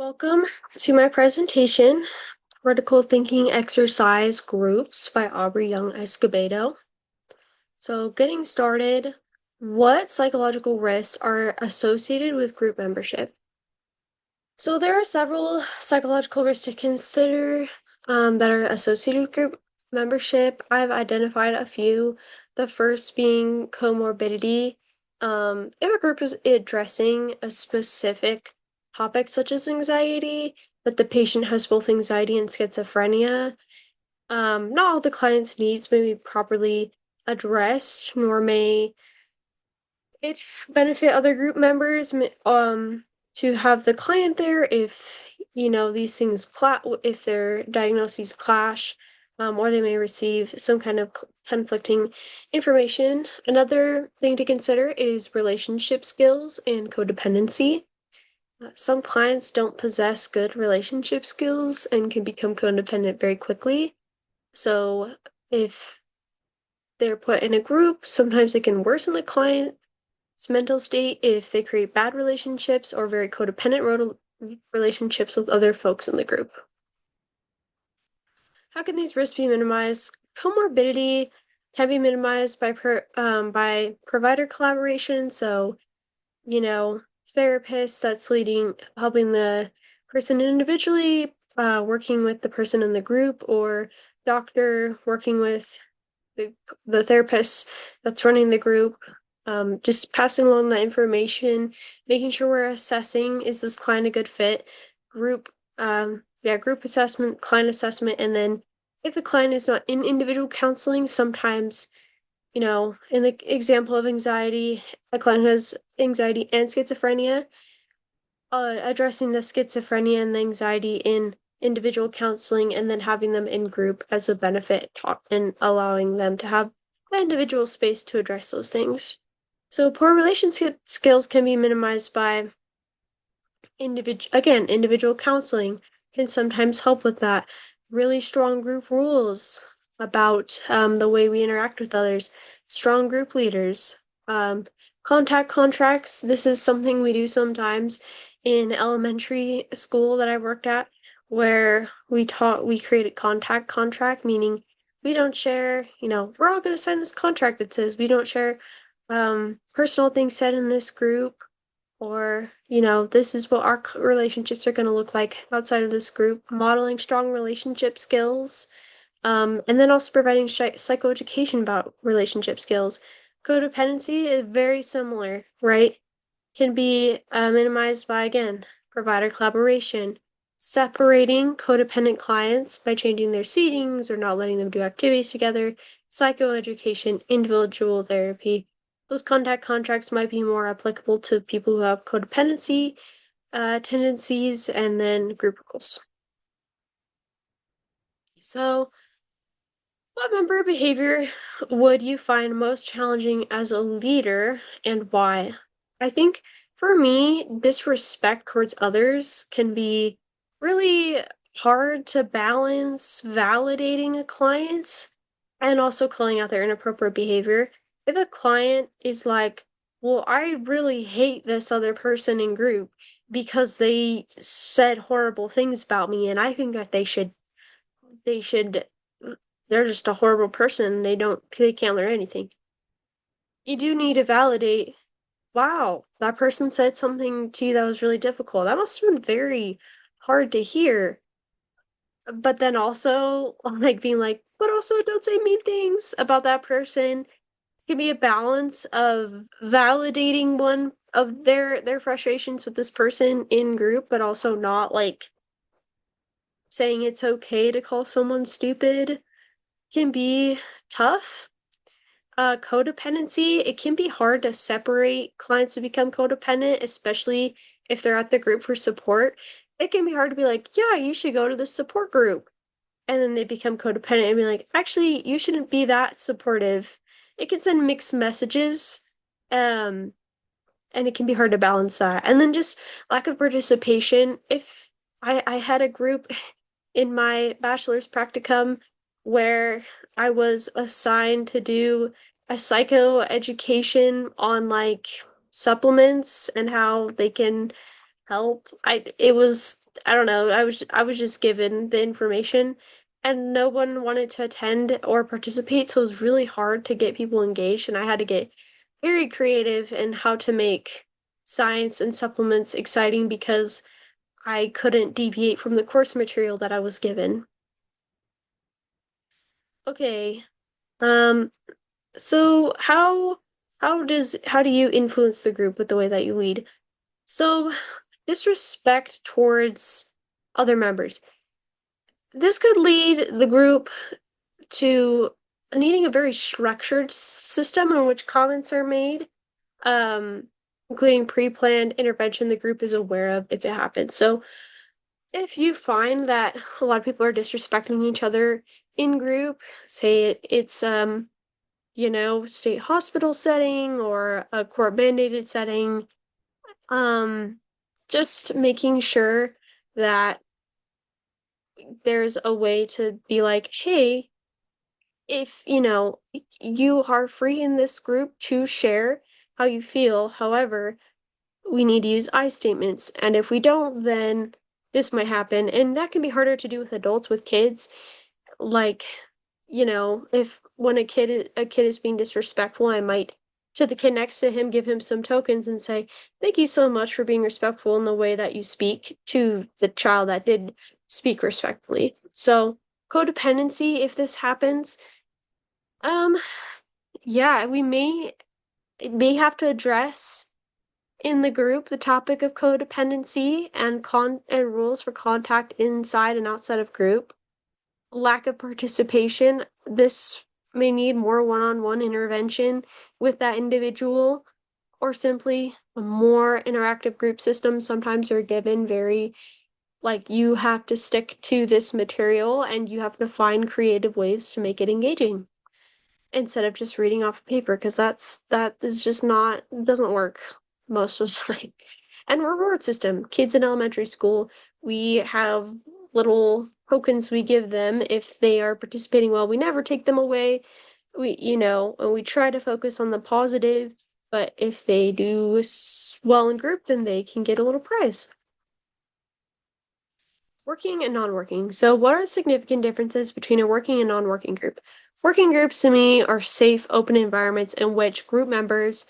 Welcome to my presentation, Critical Thinking Exercise Groups by Aubrey Young-Escobedo. So getting started, what psychological risks are associated with group membership? So there are several psychological risks to consider that are associated with group membership. I've identified a few. The first being comorbidity. If a group is addressing a specific topic such as anxiety, but the patient has both anxiety and schizophrenia, not all the client's needs may be properly addressed, nor may it benefit other group members to have the client there if these things if their diagnoses clash, or they may receive some kind of conflicting information. Another thing to consider is relationship skills and codependency. Some clients don't possess good relationship skills and can become codependent very quickly. So if they're put in a group, sometimes it can worsen the client's mental state if they create bad relationships or very codependent relationships with other folks in the group. How can these risks be minimized? Comorbidity can be minimized by provider collaboration. So, therapist that's helping the person individually, working with the person in the group, or doctor working with the therapist that's running the group. Just passing along that information, making sure we're assessing, is this client a good fit? Group, group assessment, client assessment, and then if the client is not in individual counseling, sometimes, in the example of anxiety, a client who has anxiety and schizophrenia, addressing the schizophrenia and the anxiety in individual counseling and then having them in group as a benefit and allowing them to have the individual space to address those things. So poor relationship skills can be minimized by individual counseling can sometimes help with that. Really strong group rules about the way we interact with others, strong group leaders, contact contracts. This is something we do sometimes in elementary school that I worked at, where we created contact contract, meaning we don't share, we're all going to sign this contract that says we don't share personal things said in this group, or this is what our relationships are going to look like outside of this group, modeling strong relationship skills, and then also providing psychoeducation about relationship skills. Codependency is very similar, right? Can be minimized by, again, provider collaboration, separating codependent clients by changing their seatings or not letting them do activities together, psychoeducation, individual therapy. Those contact contracts might be more applicable to people who have codependency tendencies, and then group rules. So, what member behavior would you find most challenging as a leader and why? I think for me, disrespect towards others can be really hard to balance validating a client and also calling out their inappropriate behavior. If a client is like, well, I really hate this other person in group because they said horrible things about me and I think that they should they're just a horrible person. They can't learn anything. You do need to validate, wow, that person said something to you that was really difficult. That must have been very hard to hear. But then also, like, being like, but also don't say mean things about that person. It can be a balance of validating one of their frustrations with this person in group, but also not like saying it's okay to call someone stupid can be tough. Codependency, it can be hard to separate clients who become codependent, especially if they're at the group for support. It can be hard to be like, yeah, you should go to this support group. And then they become codependent and be like, actually, you shouldn't be that supportive. It can send mixed messages. And it can be hard to balance that. And then just lack of participation. If I had a group in my bachelor's practicum where I was assigned to do a psychoeducation on like supplements and how they can help. I don't know, I was just given the information and no one wanted to attend or participate, so it was really hard to get people engaged and I had to get very creative in how to make science and supplements exciting because I couldn't deviate from the course material that I was given. Okay. Um, so how do you influence the group with the way that you lead? So, disrespect towards other members. This could lead the group to needing a very structured system in which comments are made, um, including pre-planned intervention the group is aware of if it happens. So, if you find that a lot of people are disrespecting each other in group, say it's state hospital setting or a court mandated setting, um, just making sure that there's a way to be like, hey, if you are free in this group to share how you feel. However, we need to use I statements. And if we don't, then this might happen. And that can be harder to do with adults. With kids, like, if when a kid is being disrespectful, I might to the kid next to him give him some tokens and say, "Thank you so much for being respectful in the way that you speak," to the child that did speak respectfully. So, codependency, if this happens, um, yeah, we may have to address in the group the topic of codependency and con and rules for contact inside and outside of group. Lack of participation, this may need more one-on-one intervention with that individual, or simply a more interactive group system. Sometimes you're given very, like, you have to stick to this material and you have to find creative ways to make it engaging instead of just reading off paper, because that is just not doesn't work most of the time. And reward system. Kids in elementary school, we have little tokens we give them if they are participating well. We never take them away. And we try to focus on the positive, but if they do well in group, then they can get a little prize. Working and non-working. So what are the significant differences between a working and non-working group? Working groups to me are safe, open environments in which group members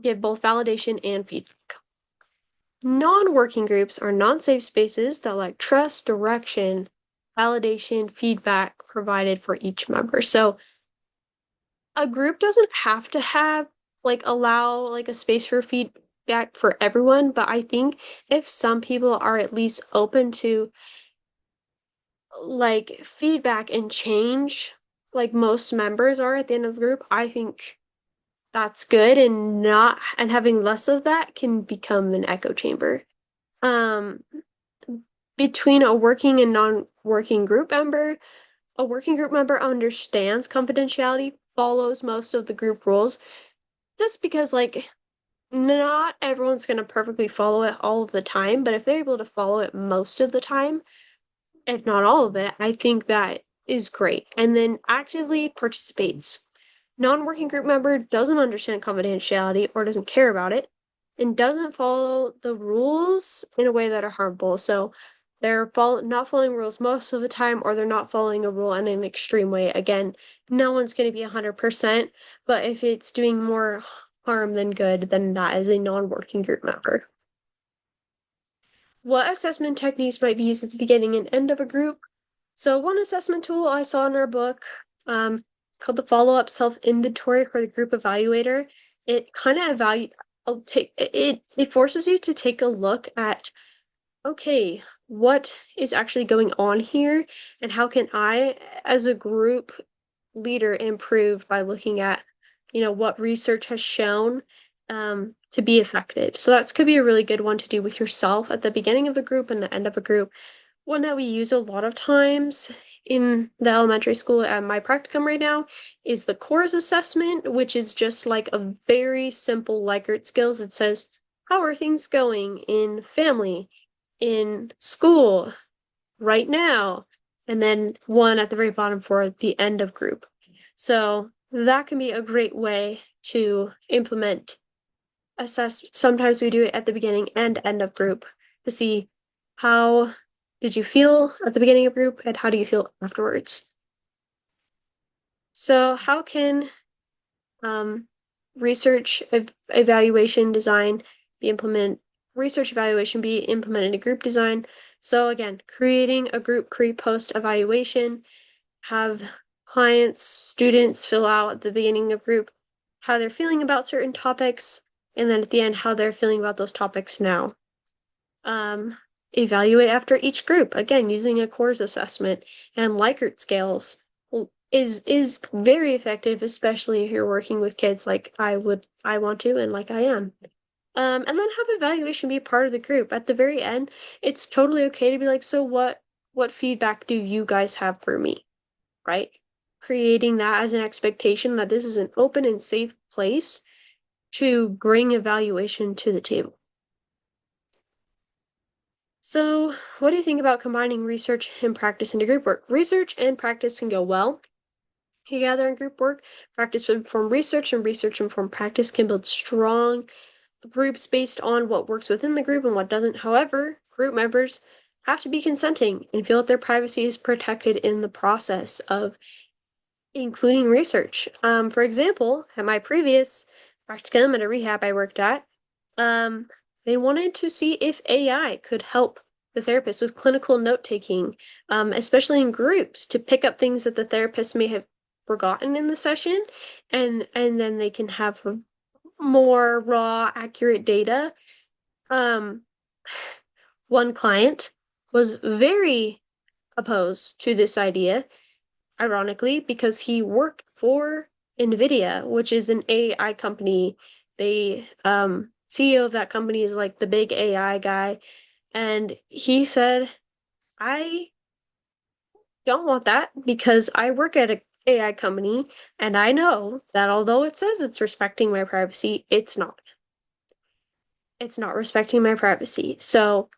give both validation and feedback. Non-working groups are non-safe spaces that lack trust, direction, validation, feedback provided for each member. So a group doesn't have to have allow a space for feedback for everyone, but I think if some people are at least open to feedback and change, like most members are at the end of the group, I think that's good, and not and having less of that can become an echo chamber. Um, Between a working and non-working group member, a working group member understands confidentiality, follows most of the group rules, just because not everyone's gonna perfectly follow it all of the time, but if they're able to follow it most of the time, if not all of it, I think that is great. And then actively participates. Non-working group member doesn't understand confidentiality or doesn't care about it and doesn't follow the rules in a way that are harmful. So they're not following rules most of the time, or they're not following a rule in an extreme way. Again, no one's going to be 100%, but if it's doing more harm than good, then that is a non-working group member. What assessment techniques might be used at the beginning and end of a group? So one assessment tool I saw in our book, it's called the follow-up self-inventory for the group evaluator. It kind of it forces you to take a look at, okay, what is actually going on here, and how can I, as a group leader, improve by looking at, what research has shown to be effective. So that could be a really good one to do with yourself at the beginning of the group and the end of a group. One that we use a lot of times in the elementary school at my practicum right now is the CORS assessment, which is just like a very simple Likert skills. It says, how are things going in family, in school, right now? And then one at the very bottom for the end of group. So that can be a great way to implement assess. Sometimes we do it at the beginning and end of group. to see how did you feel at the beginning of group and how do you feel afterwards. So how can um, evaluation design be research evaluation be implemented in group design? So again, creating a group pre-post evaluation, have clients, students fill out at the beginning of group how they're feeling about certain topics, and then at the end, how they're feeling about those topics now. Um, Evaluate after each group, again, using a course assessment and Likert scales is very effective, especially if you're working with kids like I want to, and like I am. And then have evaluation be part of the group. At the very end, it's totally okay to be like, so what feedback do you guys have for me? Right? Creating that as an expectation that this is an open and safe place to bring evaluation to the table. So, what do you think about combining research and practice into group work? Research and practice can go well together in group work. Practice will inform research, and research informed practice can build strong groups based on what works within the group and what doesn't. However, group members have to be consenting and feel that their privacy is protected in the process of including research. For example, at my previous practicum at a rehab I worked at, they wanted to see if AI could help the therapist with clinical note taking, especially in groups, to pick up things that the therapist may have forgotten in the session, and then they can have more raw, accurate data. One client was very opposed to this idea, ironically, because he worked for NVIDIA, which is an AI company. They CEO of that company is like the big AI guy, and he said, I don't want that because I work at a AI company and I know that although it says it's respecting my privacy, it's not. It's not respecting my privacy. So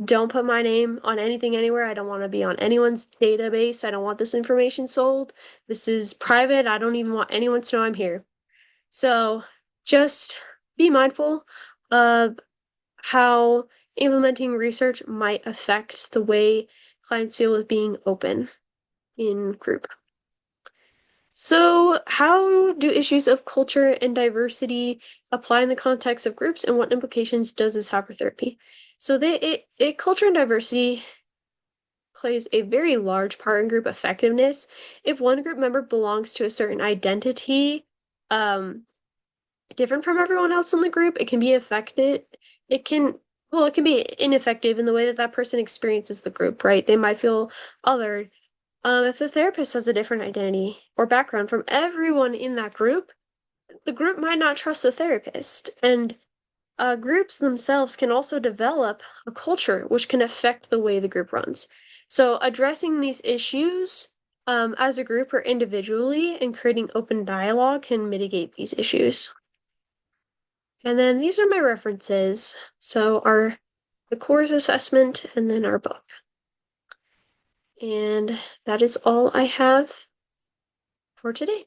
don't put my name on anything anywhere. I don't want to be on anyone's database. I don't want this information sold. This is private. I don't even want anyone to know I'm here. So just be mindful of how implementing research might affect the way clients feel with being open in group. So, how do issues of culture and diversity apply in the context of groups, and what implications does this have for therapy? So, culture and diversity plays a very large part in group effectiveness. If one group member belongs to a certain identity, um, different from everyone else in the group, it can be affected. It can, well, it can be ineffective in the way that that person experiences the group, right? They might feel othered. If the therapist has a different identity or background from everyone in that group, the group might not trust the therapist. And groups themselves can also develop a culture which can affect the way the group runs. So, addressing these issues as a group or individually and creating open dialogue can mitigate these issues. And then these are my references. So, the course assessment and then our book. And that is all I have for today.